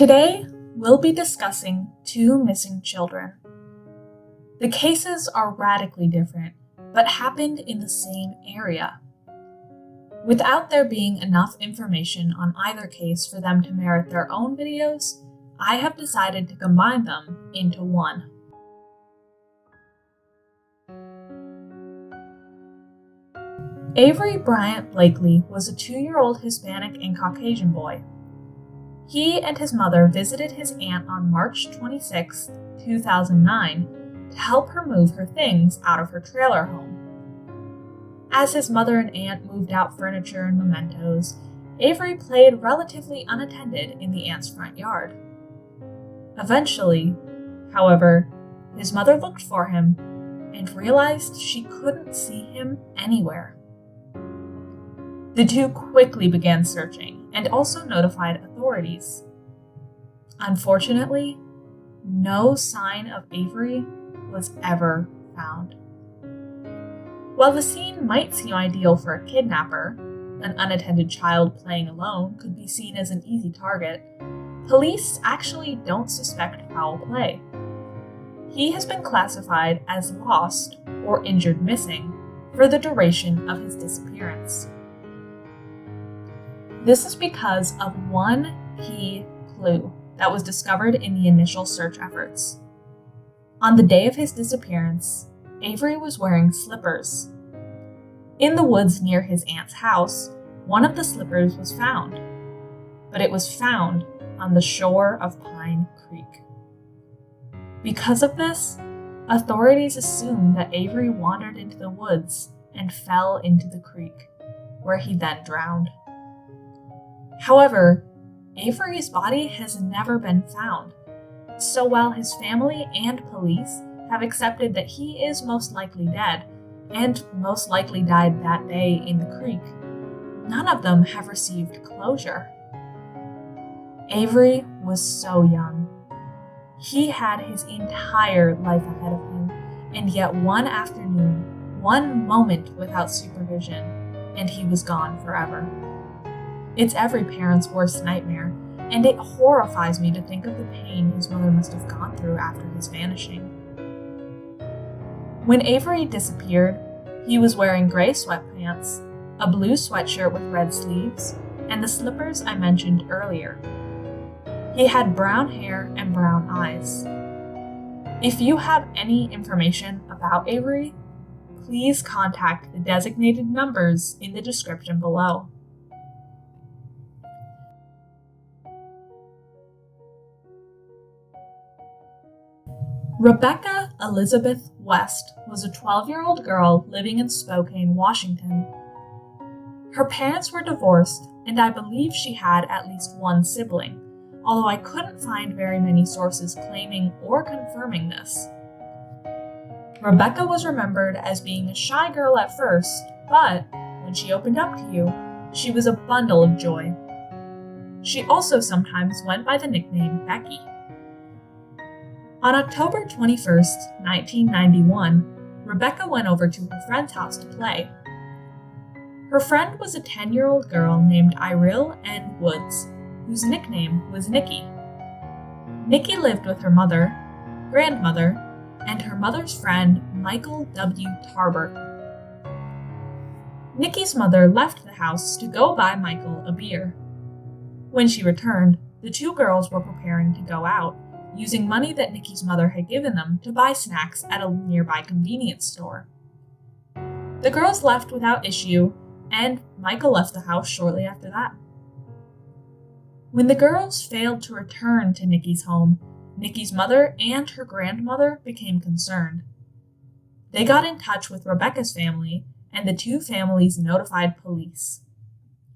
Today, we'll be discussing two missing children. The cases are radically different, but happened in the same area. Without there being enough information on either case for them to merit their own videos, I have decided to combine them into one. Avery Blakely was a 2-year-old Hispanic and Caucasian boy. He and his mother visited his aunt on March 26, 2009, to help her move her things out of her trailer home. As his mother and aunt moved out furniture and mementos, Avery played relatively unattended in the aunt's front yard. Eventually, however, his mother looked for him and realized she couldn't see him anywhere. The two quickly began searching and also notified authorities. Unfortunately, no sign of Avery was ever found. While the scene might seem ideal for a kidnapper, an unattended child playing alone could be seen as an easy target, police actually don't suspect foul play. He has been classified as lost or injured missing for the duration of his disappearance. This is because of one key clue that was discovered in the initial search efforts. On the day of his disappearance, Avery was wearing slippers. In the woods near his aunt's house, one of the slippers was found, but it was found on the shore of Pine Creek. Because of this, authorities assumed that Avery wandered into the woods and fell into the creek, where he then drowned. However, Avery's body has never been found, so while his family and police have accepted that he is most likely dead, and most likely died that day in the creek, none of them have received closure. Avery was so young. He had his entire life ahead of him, and yet one afternoon, one moment without supervision, and he was gone forever. It's every parent's worst nightmare, and it horrifies me to think of the pain his mother must have gone through after his vanishing. When Avery disappeared, he was wearing gray sweatpants, a blue sweatshirt with red sleeves, and the slippers I mentioned earlier. He had brown hair and brown eyes. If you have any information about Avery, please contact the designated numbers in the description below. Rebecca Elizabeth West was a 12-year-old girl living in Spokane, Washington. Her parents were divorced, and I believe she had at least one sibling, although I couldn't find very many sources claiming or confirming this. Rebecca was remembered as being a shy girl at first, but when she opened up to you, she was a bundle of joy. She also sometimes went by the nickname Becky. On October 21st, 1991, Rebecca went over to her friend's house to play. Her friend was a 10-year-old girl named Iril N. Woods, whose nickname was Nikki. Nikki lived with her mother, grandmother, and her mother's friend, Michael W. Tarbert. Nikki's mother left the house to go buy Michael a beer. When she returned, the two girls were preparing to go out, using money that Nikki's mother had given them to buy snacks at a nearby convenience store. The girls left without issue, and Michael left the house shortly after that. When the girls failed to return to Nikki's home, Nikki's mother and her grandmother became concerned. They got in touch with Rebecca's family, and the two families notified police.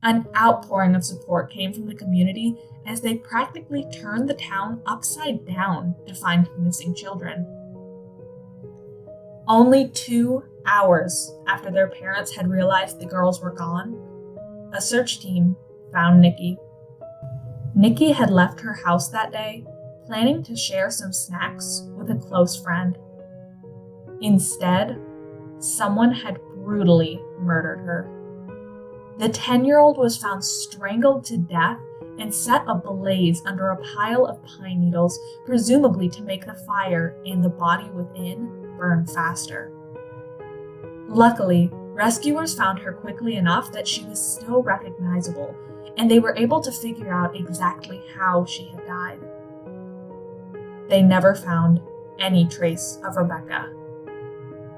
An outpouring of support came from the community as they practically turned the town upside down to find missing children. Only 2 hours after their parents had realized the girls were gone, a search team found Nikki. Nikki had left her house that day, planning to share some snacks with a close friend. Instead, someone had brutally murdered her. The 10-year-old was found strangled to death and set a blaze under a pile of pine needles, presumably to make the fire and the body within burn faster. Luckily, rescuers found her quickly enough that she was still recognizable, and they were able to figure out exactly how she had died. They never found any trace of Rebecca.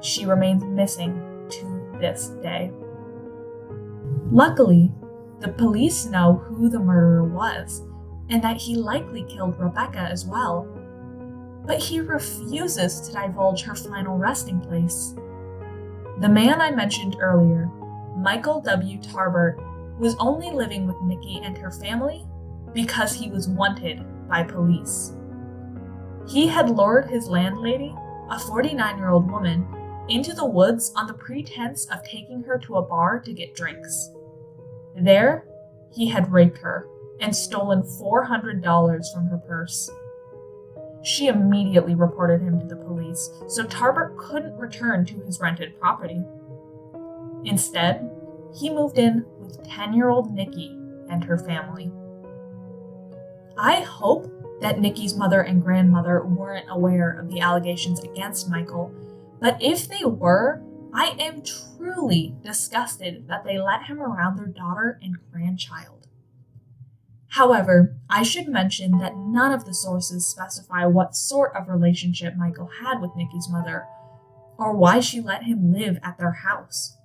She remains missing to this day. Luckily, the police know who the murderer was, and that he likely killed Rebecca as well. But he refuses to divulge her final resting place. The man I mentioned earlier, Michael W. Tarbert, was only living with Nikki and her family because he was wanted by police. He had lured his landlady, a 49-year-old woman, into the woods on the pretense of taking her to a bar to get drinks. There, he had raped her and stolen $400 from her purse. She immediately reported him to the police, so Tarbert couldn't return to his rented property. Instead, he moved in with 10-year-old Nikki and her family. I hope that Nikki's mother and grandmother weren't aware of the allegations against Michael, but if they were, I am truly disgusted that they let him around their daughter and grandchild. However, I should mention that none of the sources specify what sort of relationship Michael had with Nikki's mother, or why she let him live at their house.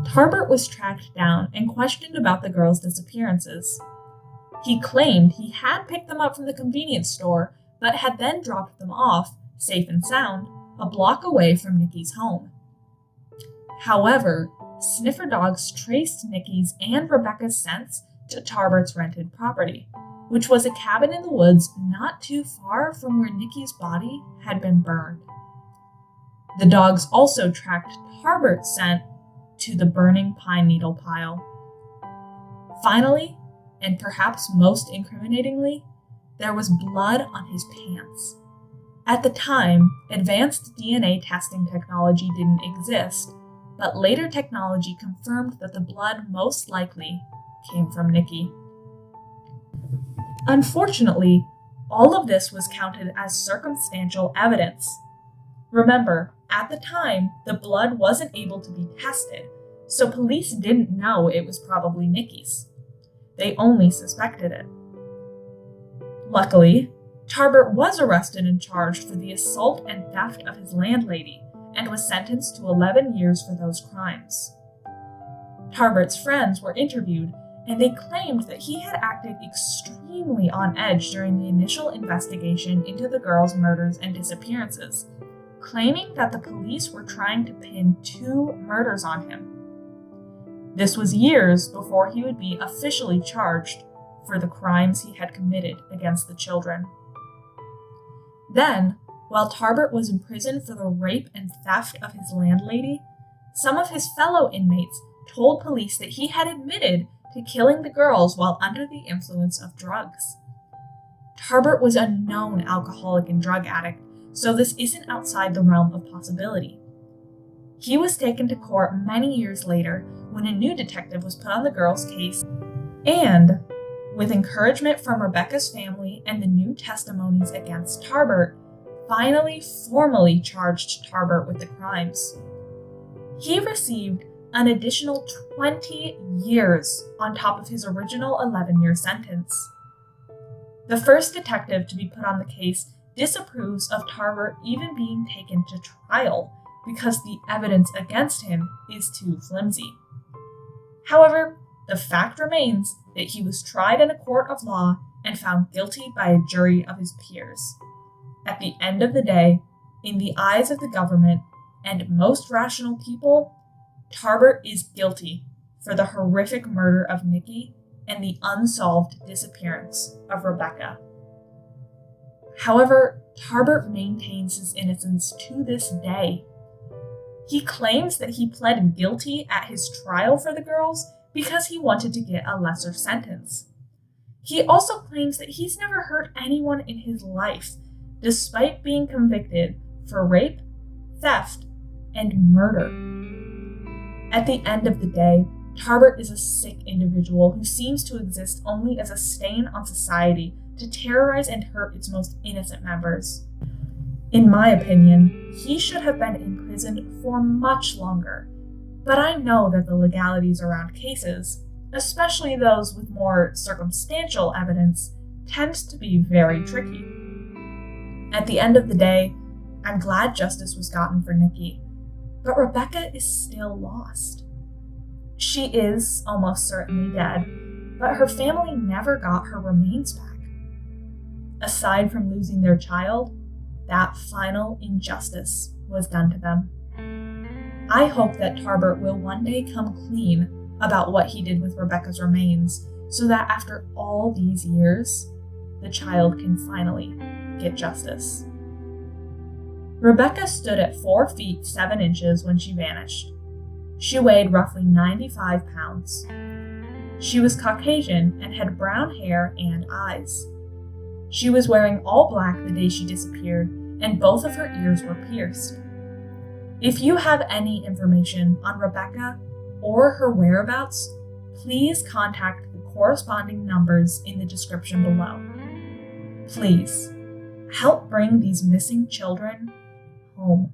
Tarbert was tracked down and questioned about the girls' disappearances. He claimed he had picked them up from the convenience store, but had then dropped them off, safe and sound, a block away from Nikki's home. However, sniffer dogs traced Nikki's and Rebecca's scents to Tarbert's rented property, which was a cabin in the woods not too far from where Nikki's body had been burned. The dogs also tracked Tarbert's scent to the burning pine needle pile. Finally, and perhaps most incriminatingly, there was blood on his pants. At the time, advanced DNA testing technology didn't exist, but later technology confirmed that the blood most likely came from Nikki. Unfortunately, all of this was counted as circumstantial evidence. Remember, at the time, the blood wasn't able to be tested, so police didn't know it was probably Nikki's. They only suspected it. Luckily, Tarbert was arrested and charged for the assault and theft of his landlady and was sentenced to 11 years for those crimes. Tarbert's friends were interviewed, and they claimed that he had acted extremely on edge during the initial investigation into the girls' murders and disappearances, claiming that the police were trying to pin 2 murders on him. This was years before he would be officially charged for the crimes he had committed against the children. Then, while Tarbert was in prison for the rape and theft of his landlady, some of his fellow inmates told police that he had admitted to killing the girls while under the influence of drugs. Tarbert was a known alcoholic and drug addict, so this isn't outside the realm of possibility. He was taken to court many years later when a new detective was put on the girls' case, and, with encouragement from Rebecca's family and the new testimonies against Tarbert, finally formally charged Tarbert with the crimes. He received an additional 20 years on top of his original 11-year sentence. The first detective to be put on the case disapproves of Tarbert even being taken to trial because the evidence against him is too flimsy. However, the fact remains that he was tried in a court of law and found guilty by a jury of his peers. At the end of the day, in the eyes of the government and most rational people, Tarbert is guilty for the horrific murder of Nikki and the unsolved disappearance of Rebecca. However, Tarbert maintains his innocence to this day. He claims that he pled guilty at his trial for the girls because he wanted to get a lesser sentence. He also claims that he's never hurt anyone in his life, despite being convicted for rape, theft, and murder. At the end of the day, Tarbert is a sick individual who seems to exist only as a stain on society to terrorize and hurt its most innocent members. In my opinion, he should have been imprisoned for much longer, but I know that the legalities around cases, especially those with more circumstantial evidence, tends to be very tricky. At the end of the day, I'm glad justice was gotten for Nikki, but Rebecca is still lost. She is almost certainly dead, but her family never got her remains back. Aside from losing their child, that final injustice was done to them. I hope that Tarbert will one day come clean about what he did with Rebecca's remains, so that after all these years, the child can finally get justice. Rebecca stood at 4 feet 7 inches when she vanished. She weighed roughly 95 pounds. She was Caucasian and had brown hair and eyes. She was wearing all black the day she disappeared, and both of her ears were pierced. If you have any information on Rebecca or her whereabouts, please contact the corresponding numbers in the description below. Please, help bring these missing children home.